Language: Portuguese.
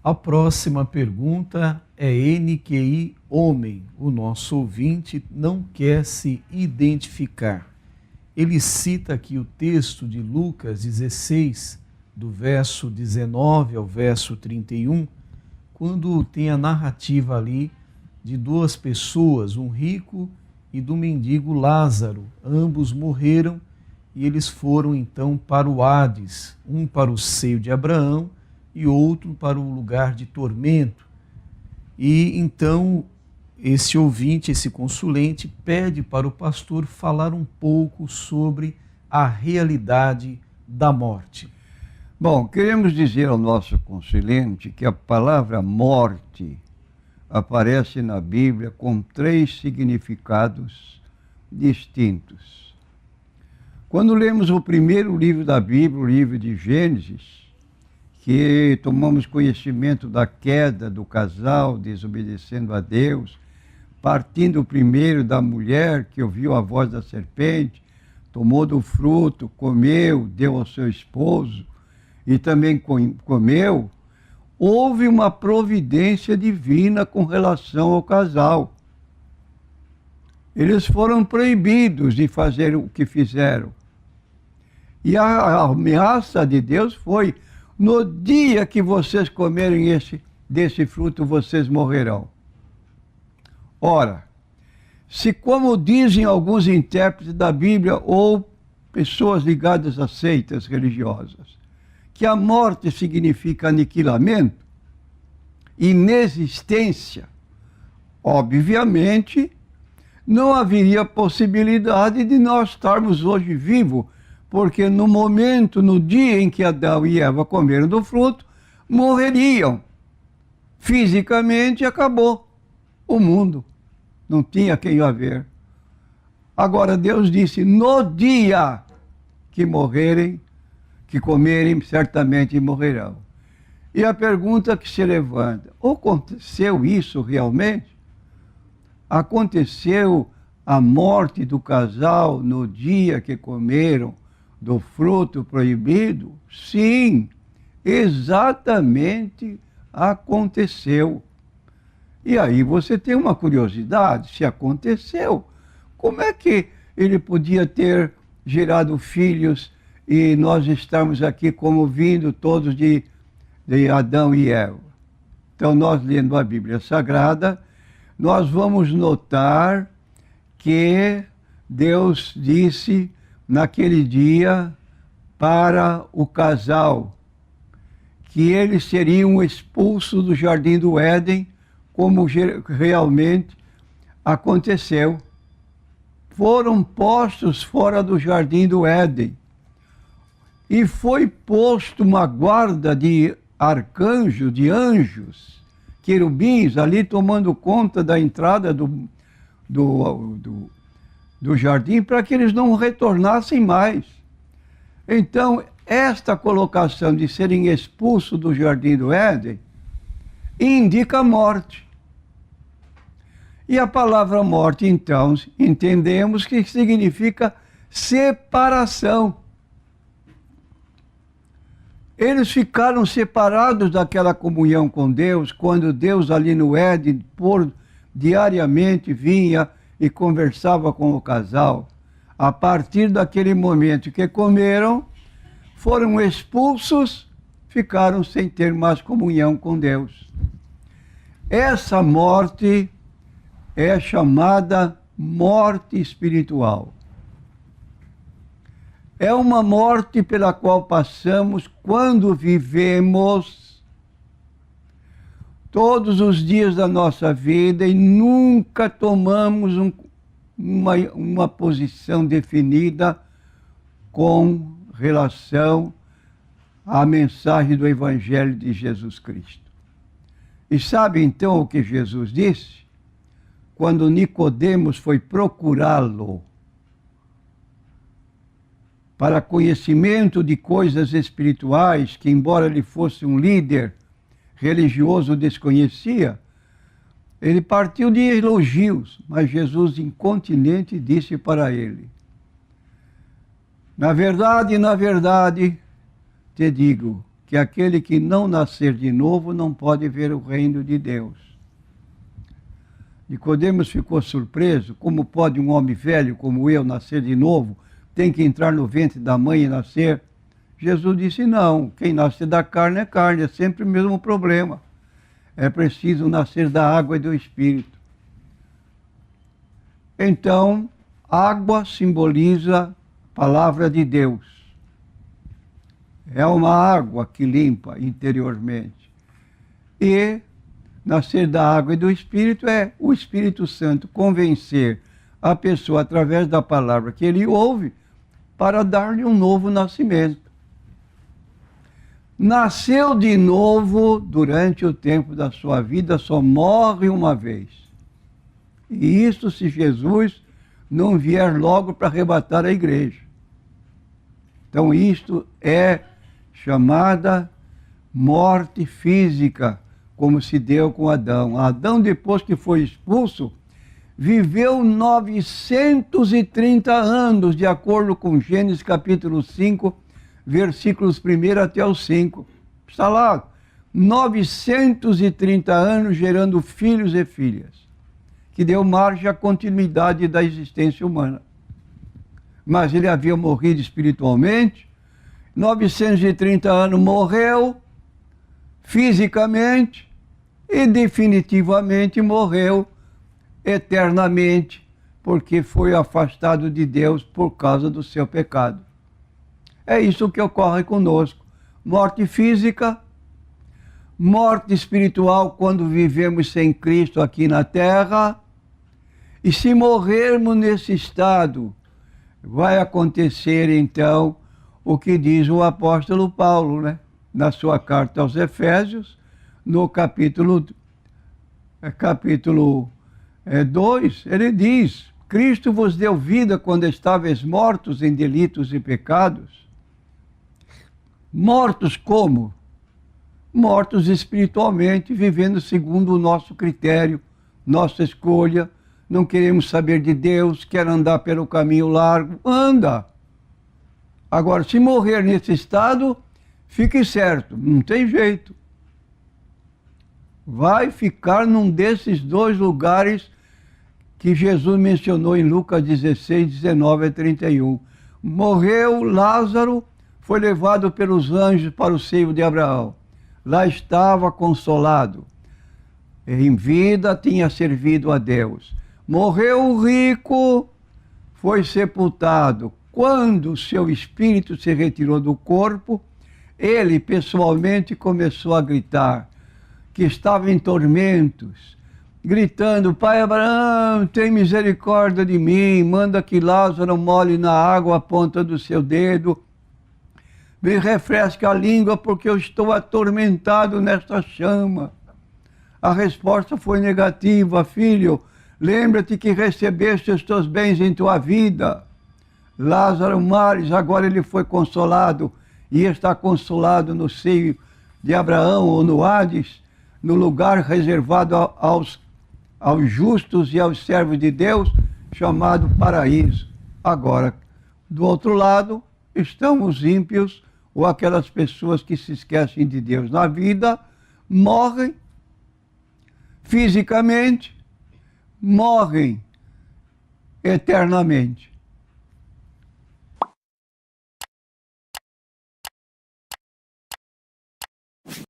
A próxima pergunta é NQI Homem. O nosso ouvinte não quer se identificar. Ele cita aqui o texto de Lucas 16, do verso 19 ao verso 31, quando tem a narrativa ali de duas pessoas, um rico e do mendigo Lázaro. Ambos morreram e eles foram então para o Hades, um para o seio de Abraão e outro para o lugar de tormento. E então esse ouvinte, esse consulente, pede para o pastor falar um pouco sobre a realidade da morte. Bom, queremos dizer ao nosso consulente que a palavra morte aparece na Bíblia com 3 significados distintos. Quando lemos o primeiro livro da Bíblia, o livro de Gênesis, que tomamos conhecimento da queda do casal desobedecendo a Deus, partindo primeiro da mulher que ouviu a voz da serpente, tomou do fruto, comeu, deu ao seu esposo e também comeu, houve uma providência divina com relação ao casal. Eles foram proibidos de fazer o que fizeram. E a ameaça de Deus foi: no dia que vocês comerem desse fruto, vocês morrerão. Ora, se, como dizem alguns intérpretes da Bíblia ou pessoas ligadas a seitas religiosas, que a morte significa aniquilamento, inexistência, obviamente, não haveria possibilidade de nós estarmos hoje vivos, porque no momento, no dia em que Adão e Eva comeram do fruto, morreriam. Fisicamente acabou o mundo. Não tinha quem a ver. Agora Deus disse: no dia que morrerem, que comerem, certamente morrerão. E a pergunta que se levanta: aconteceu isso realmente? Aconteceu a morte do casal no dia que comeram do fruto proibido? Sim, exatamente aconteceu. E aí você tem uma curiosidade: se aconteceu, como é que ele podia ter gerado filhos e nós estamos aqui como vindo todos de Adão e Eva? Então, nós lendo a Bíblia Sagrada, nós vamos notar que Deus disse naquele dia para o casal que eles seriam expulsos do Jardim do Éden, como realmente aconteceu. Foram postos fora do Jardim do Éden. E foi posto uma guarda de arcanjos, de anjos, querubins, ali tomando conta da entrada do jardim, para que eles não retornassem mais. Então, esta colocação de serem expulsos do Jardim do Éden indica a morte. E a palavra morte, então, entendemos que significa separação. Eles ficaram separados daquela comunhão com Deus, quando Deus ali no Éden, diariamente vinha e conversava com o casal. A partir daquele momento que comeram, foram expulsos, ficaram sem ter mais comunhão com Deus. Essa morte é chamada morte espiritual. É uma morte pela qual passamos quando vivemos todos os dias da nossa vida e nunca tomamos uma posição definida com relação à mensagem do Evangelho de Jesus Cristo. E sabe então o que Jesus disse? Quando Nicodemos foi procurá-lo para conhecimento de coisas espirituais, que embora ele fosse um líder religioso, desconhecia, ele partiu de elogios, mas Jesus, incontinente, disse para ele: na verdade, te digo, que aquele que não nascer de novo não pode ver o reino de Deus. Nicodemos ficou surpreso. Como pode um homem velho como eu nascer de novo? Tem que entrar no ventre da mãe e nascer? Jesus disse, não, quem nasce da carne, é sempre o mesmo problema. É preciso nascer da água e do Espírito. Então, água simboliza a palavra de Deus. É uma água que limpa interiormente. E nascer da água e do Espírito é o Espírito Santo convencer a pessoa através da palavra que ele ouve para dar-lhe um novo nascimento. Nasceu de novo durante o tempo da sua vida, só morre uma vez. E isso se Jesus não vier logo para arrebatar a igreja. Então isto é chamada morte física, como se deu com Adão. Adão, depois que foi expulso, viveu 930 anos, de acordo com Gênesis capítulo 5, versículos 1 até o 5. Está lá, 930 anos gerando filhos e filhas, que deu margem à continuidade da existência humana. Mas ele havia morrido espiritualmente, 930 anos morreu fisicamente e definitivamente morreu eternamente, porque foi afastado de Deus por causa do seu pecado. É isso que ocorre conosco. Morte física, morte espiritual quando vivemos sem Cristo aqui na terra. E se morrermos nesse estado, vai acontecer então o que diz o apóstolo Paulo, né? Na sua carta aos Efésios, no capítulo 2, ele diz, Cristo vos deu vida quando estáveis mortos em delitos e pecados. Mortos como? Mortos espiritualmente, vivendo segundo o nosso critério, nossa escolha. Não queremos saber de Deus, quer andar pelo caminho largo, anda. Agora, se morrer nesse estado, fique certo, não tem jeito. Vai ficar num desses dois lugares que Jesus mencionou em Lucas 16, 19 a 31. Morreu Lázaro, foi levado pelos anjos para o seio de Abraão. Lá estava consolado. Em vida tinha servido a Deus. Morreu o rico, foi sepultado. Quando seu espírito se retirou do corpo, ele pessoalmente começou a gritar, que estava em tormentos, gritando, Pai Abraão, tem misericórdia de mim, manda que Lázaro molhe na água a ponta do seu dedo, me refresque a língua porque eu estou atormentado nesta chama. A resposta foi negativa, filho, lembra-te que recebeste os teus bens em tua vida. Lázaro Mares, agora ele foi consolado e está consolado no seio de Abraão ou no Hades, no lugar reservado aos justos e aos servos de Deus, chamado paraíso. Agora, do outro lado, estão os ímpios ou aquelas pessoas que se esquecem de Deus. Na vida, morrem fisicamente, morrem eternamente.